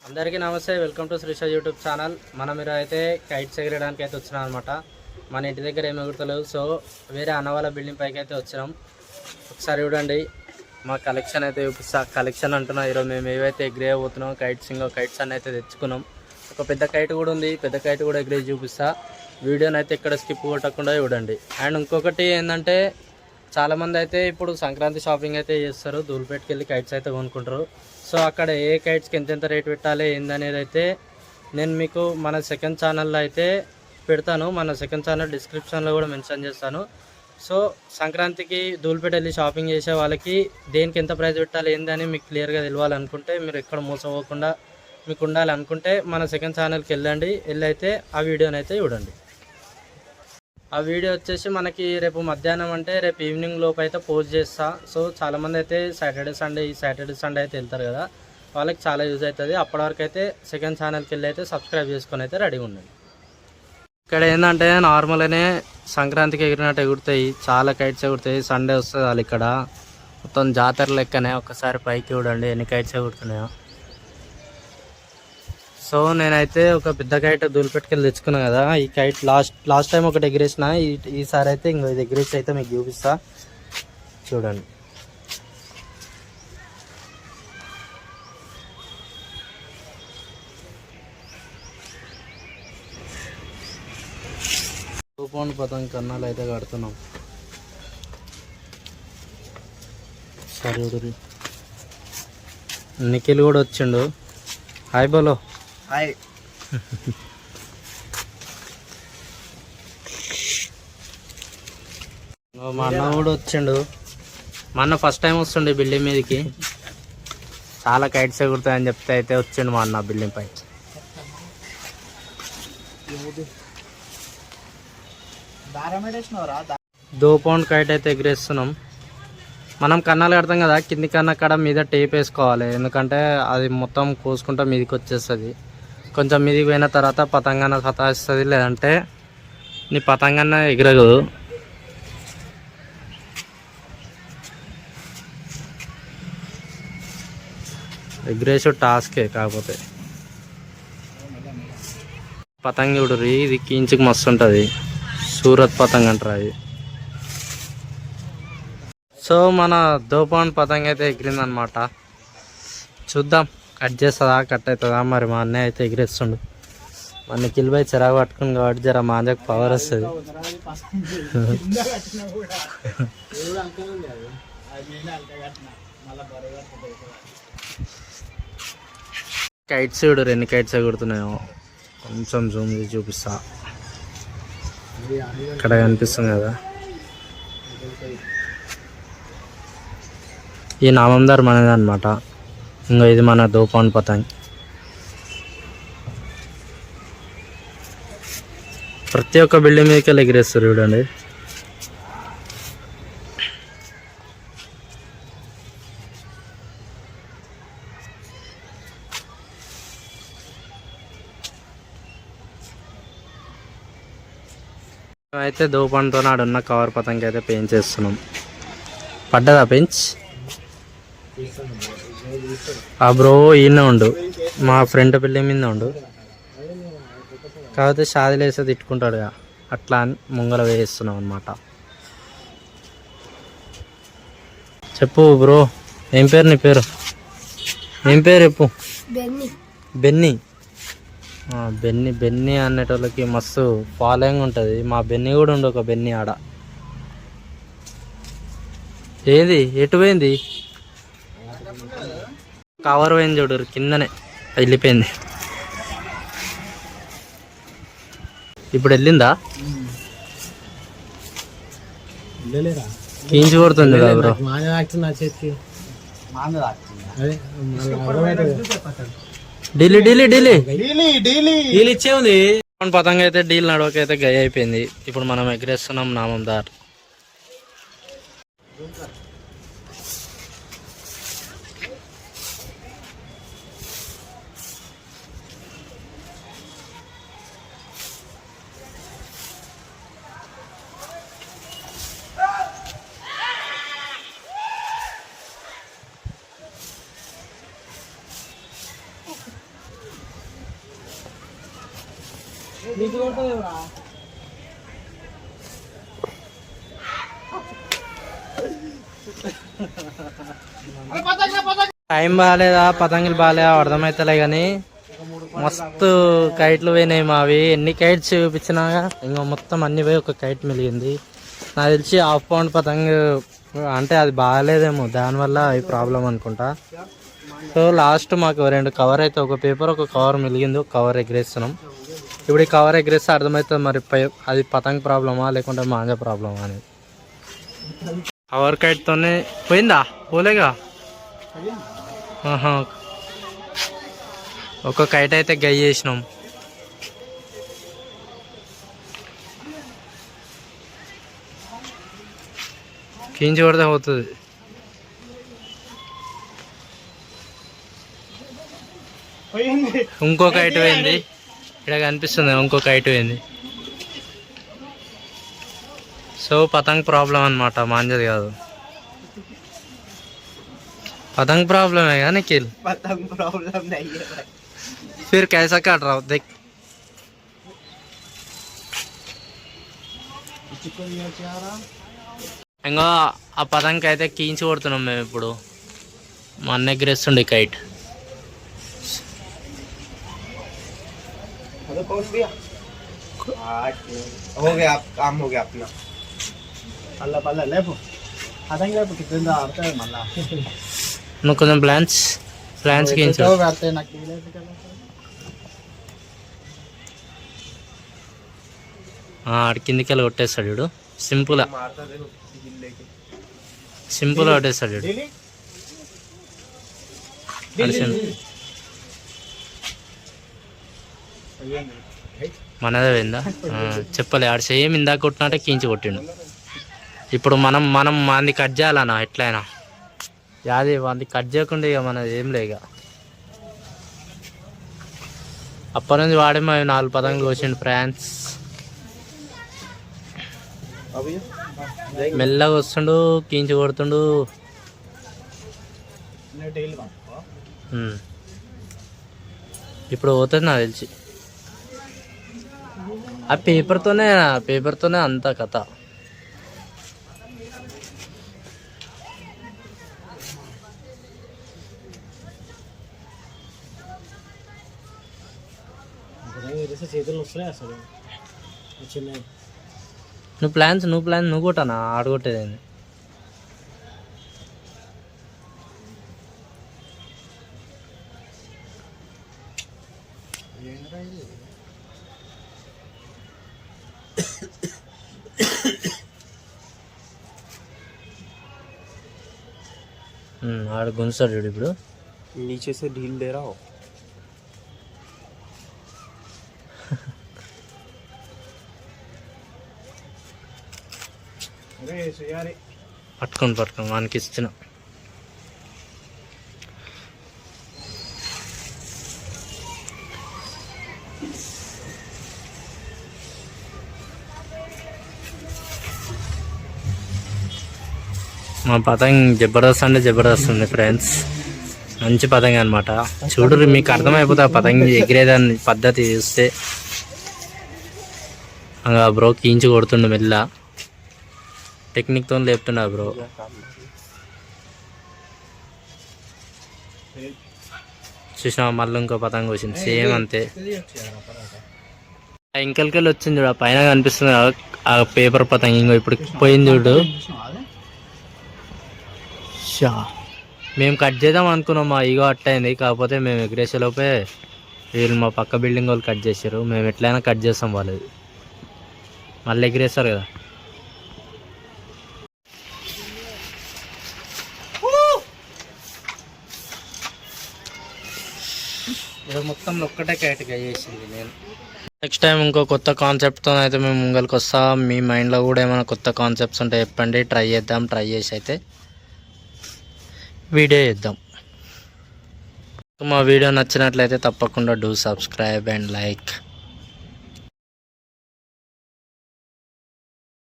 అందరికీ నమస్తే. Welcome to Srisha YouTube channel. మనం అయితే కైట్స్ ఎగరడానికి అయితే వచ్చినాం అనమాట. మన ఇంటి దగ్గర ఏమి ఎగురుతలేవు, సో వేరే అన్నవాళ్ళ బిల్డింగ్ పైకి అయితే వచ్చినాం. ఒకసారి చూడండి, మా కలెక్షన్ అయితే చూపిస్తా. కలెక్షన్ అంటున్నా, ఈరోజు మేము ఏవైతే ఎగిరేయబోతున్నాం కైట్స్ అన్నీ అయితే తెచ్చుకున్నాం. ఒక పెద్ద కైట్ కూడా ఉంది, పెద్ద కైట్ కూడా ఎగిరే చూపిస్తా. వీడియోని అయితే ఇక్కడ స్కిప్ కొట్టకుండా చూడండి. అండ్ ఇంకొకటి ఏంటంటే, చాలామంది అయితే ఇప్పుడు సంక్రాంతి షాపింగ్ అయితే చేస్తారు, ధూళిపేటకి వెళ్ళి కైట్స్ అయితే కొనుక్కుంటారు. సో అక్కడ ఏ కైట్స్కి ఎంతెంత రేట్ పెట్టాలి ఏందనేది అయితే నేను మీకు మన సెకండ్ ఛానల్లో అయితే పెడతాను. మన సెకండ్ ఛానల్ డిస్క్రిప్షన్లో కూడా మెన్షన్ చేస్తాను. సో సంక్రాంతికి ధూళిపేట వెళ్ళి షాపింగ్ చేసే వాళ్ళకి దేనికి ఎంత ప్రైస్ పెట్టాలి ఏందని మీకు క్లియర్గా తెలియాలనుకుంటే, మీరు ఎక్కడ మోసపోకుండా మీకు ఉండాలనుకుంటే మన సెకండ్ ఛానల్కి వెళ్ళి అయితే ఆ వీడియోని అయితే చూడండి. ఆ వీడియో వచ్చేసి మనకి రేపు మధ్యాహ్నం అంటే రేపు ఈవినింగ్ లోపు అయితే పోస్ట్ చేస్తా. సో చాలామంది అయితే సాటర్డే సండే అయితే వెళ్తారు కదా, వాళ్ళకి చాలా యూజ్ అవుతుంది. అప్పటి వరకు అయితే సెకండ్ ఛానల్కి వెళ్ళి అయితే సబ్స్క్రైబ్ చేసుకొని అయితే రెడీగా ఉండండి. ఇక్కడ ఏంటంటే నార్మల్గానే సంక్రాంతికి ఎగిరినట్టు ఎగురుతాయి, చాలా కైట్స్ ఎగురుతాయి. సండే వస్తుంది వాళ్ళు ఇక్కడ మొత్తం జాతర లెక్కనే. ఒకసారి పైకి చూడండి ఎన్ని కైట్స్ ఎగురుతున్నాయో. సో నేనైతే ఒక పెద్ద కైట్ ధూళిపేటకెళ్ళి తెచ్చుకున్నా కదా. ఈ కైట్ లాస్ట్ టైం ఒకటి ఎగిరేసిన, ఈసారి అయితే ఇంకో ఇది ఎగిరేసి అయితే మీకు చూపిస్తా, చూడండి. రూపౌండ్ పతంగ కన్నాలు అయితే కడుతున్నాం. సరే నిఖిల్ కూడా వచ్చిండు. హాయ్ బోలో. హాయ్. మా అన్న కూడా వచ్చిండు. మా అన్న ఫస్ట్ టైం వస్తుండే బిల్డింగ్ మీదకి. చాలా కైట్స్ ఎగురుతాయని చెప్తే అయితే వచ్చిండు మా అన్న బిల్డింగ్ పై. పౌండ్ కైట్ అయితే ఎగిరేస్తున్నాం. మనం కన్నాలు కడతాం కదా, కింది కన్నా కాడ మీద టేప్ వేసుకోవాలి, ఎందుకంటే అది మొత్తం కోసుకుంటా మీదికి వచ్చేస్తుంది. కొంచెం మీదికి పోయిన తర్వాత పతంగన్న సతాయిస్తుంది, లేదంటే నీ పతంగన్న ఎగరదు. ఎగరేసు టాస్కే. కాకపోతే పతంగ చూడరు, ఇది కీంచుకు మస్తు ఉంటుంది. సూరత్ పతంగ అంటారు అది. సో మన దోపాన్ పతంగ అయితే ఎగిరిందనమాట. చూద్దాం కట్ చేస్తుందా కట్ అవుతుందా. మరి మా అన్నయ్య అయితే ఎగిరేస్తుండు. మన నిఖిల్ భాయ్ చిరాకు పట్టుకుని కాబట్టి జర మా అన్నయ్యకు పవర్ వస్తుంది. కైట్స్ చూడరు ఎన్ని కైట్స్ ఎగురుతున్నాయో. కొంచెం జూమ్ చేసి చూపిస్తా. ఇక్కడ కనిపిస్తుంది కదా, ఈ నామందార్ మనది అనమాట. ఇంకా ఇది మన దోపాన్ పతంగ్. ప్రతి ఒక్క బిల్డింగ్ మీదకి వెళ్ళి ఎగిరేస్తారు చూడండి. అయితే దోపాన్తో నాడున్న కవర్ పతంగ్ అయితే పెయింట్ చేస్తున్నాం. పడ్డదా పెంచ్? ఆ బ్రో ఈయన ఉండు, మా ఫ్రెండ్ బిల్డింగ్ మీద ఉండు. కాకపోతే షాదీలు వేస్తే తిట్టుకుంటాడు, అట్లా అని ముంగల వేస్తున్నాం అనమాట. చెప్పు బ్రో, ఏం పేరు నీ పేరు? ఏం పేరు చెప్పు. బెన్నీ. బెన్నీ అనేటోళ్ళకి మస్తు ఫాలోయింగ్ ఉంటుంది. మా బెన్నీ కూడా ఉండు, ఒక బెన్నీ ఆడ. ఏది ఎటు పోయింది? కవర్ పోయింది చూడరు, కిందనే వెళ్ళిపోయింది. ఇప్పుడు వెళ్ళిందా? కీంచి కొడుతుంది కదా బ్రో. ఢిల్లీ ఢిల్లీ ఢిల్లీ డీల్ ఇచ్చే ఉంది. పతంగ అయితే డీల్ నడవకైతే గయ అయిపోయింది. ఇప్పుడు మనం ఎగరేస్తున్నాం నామందార్. టైం బాగాలేదా పతంగులు బాగాలేదా అర్థమవుతలే కానీ మస్తు కైట్లు పోయినాయి మావి. ఎన్ని కైట్స్ చూపించినా ఇంకా మొత్తం అన్ని పోయి ఒక కైట్ మిలిగింది. నాకు తెలిసి హాఫ్ పౌండ్ పతంగు అంటే అది బాగాలేదేమో, దానివల్ల ఈ ప్రాబ్లం అనుకుంటా. సో లాస్ట్ మాకు 2 కవర్ అయితే, ఒక పేపర్ ఒక కవర్ మిలిగింది, ఒక కవర్ ఎగరేస్తున్నాం. ఇప్పుడు ఈ కవర్ ఎగరేస్తే అర్థమవుతుంది మరి అది పతంగ్ ప్రాబ్లమా లేకుంటే మాంజా ప్రాబ్లమా అని. కవర్ కైట్తోనే పోయిందా? పోలేగా. ఒక కైట్ అయితే గై చేసినాం. కించి కొడితే పోతుంది. ఇంకో కైట్ పోయింది, ఇక్కడ కనిపిస్తుంది ఇంకో కైట్ పోయింది. సో పతంగ్ ప్రాబ్లం అనమాట, మాంజది కాదు. पतंग प्रॉब्लम है क्या निखिल? पतंग प्रॉब्लम नहीं है भाई। फिर कैसा काट रहा हो देख। ఇంకా ఆ పతంగ్ అయితే కీంచి కొడుతున్నాం మేము ఇప్పుడు. మా అన్న ఎగరేస్తుండే కైట్. हो गया काम हो गया अपना। अल्लाह पल्ला ले पतंग ले कितना आते हैं मल्ला। నువ్వు కొంచెం ప్లాన్స్ ఆడి కిందికి వెళ్ళి కొట్టేస్తాడు వీడు. సింపుల్ కొట్టేస్తాడు వీడు. మనదే పోయిందా? చెప్పలే ఆడు సేమ్ ఇందాక కొట్టినట్టే కీంచి కొట్టిండు. ఇప్పుడు మనం మంది కట్ చేయాలన్నా ఎట్లయినా. యాది మంది కట్ చేయకుండా ఇక మనది ఏం లే. ఇక అప్పటి నుంచి వాడే మా 4 పతంగులు కోసిండు ఫ్రాన్స్. మెల్లగా వస్తుండు, కీంచి కొడుతుండు. ఇప్పుడు పోతుంది నాకు తెలిసి. ఆ పేపర్తోనే అంత కథ. చేతులు వస్తున్నాయి అసలు. నువ్వు ప్లాన్స్ నువ్వు కొట్టానా ఆడగొట్టేది. ఆడ గుంజాడు ఇప్పుడు. नीचे से ढील दे रहा हो. పట్టుకొని వానికి ఇచ్చిన. మా పతంగ్ జబర్దస్త్ అంటే జబర్దస్త్ ఉంది ఫ్రెండ్స్. మంచి పతంగ్ అనమాట. చూడు మీకు అర్థమైపోతుంది ఆ పతంగ్ ఎగిరేదాన్ని పద్ధతి చూస్తే. బ్రో కీంచి కొడుతుండు మెల్ల, టెక్నిక్తో లేపుతున్నా బ్రో. చూసినా మళ్ళీ ఇంకో పతంగ్ వచ్చింది సేమ్ అంతే. ఇంకెళ్ళి వచ్చింది చూడ పైన కనిపిస్తుంది ఆ పేపర్ పతంగ్. ఇంకో ఇప్పుడు పోయింది చూడు. మేము కట్ చేద్దాం అనుకున్నాం, మా ఈగో అట్టయింది. కాకపోతే మేము ఎగరేసేలోపే వీళ్ళు మా పక్క బిల్డింగ్ వాళ్ళు కట్ చేశారు. మేము ఎట్లయినా కట్ చేస్తాం, వాళ్ళది మళ్ళీ ఎగిరేస్తారు కదా. ఇక్కడ మొత్తం ఒక్కటే కైట్గా చేసింది నేను. నెక్స్ట్ టైం ఇంకో కొత్త కాన్సెప్ట్తో అయితే మేము ముంగలికి వస్తాం. మీ మైండ్లో కూడా ఏమైనా కొత్త కాన్సెప్ట్స్ ఉంటే చెప్పండి, ట్రై చేద్దాం. ట్రై చేసి అయితే వీడియో చేద్దాం. మా వీడియో నచ్చినట్లయితే తప్పకుండా డూ సబ్స్క్రైబ్ అండ్ లైక్.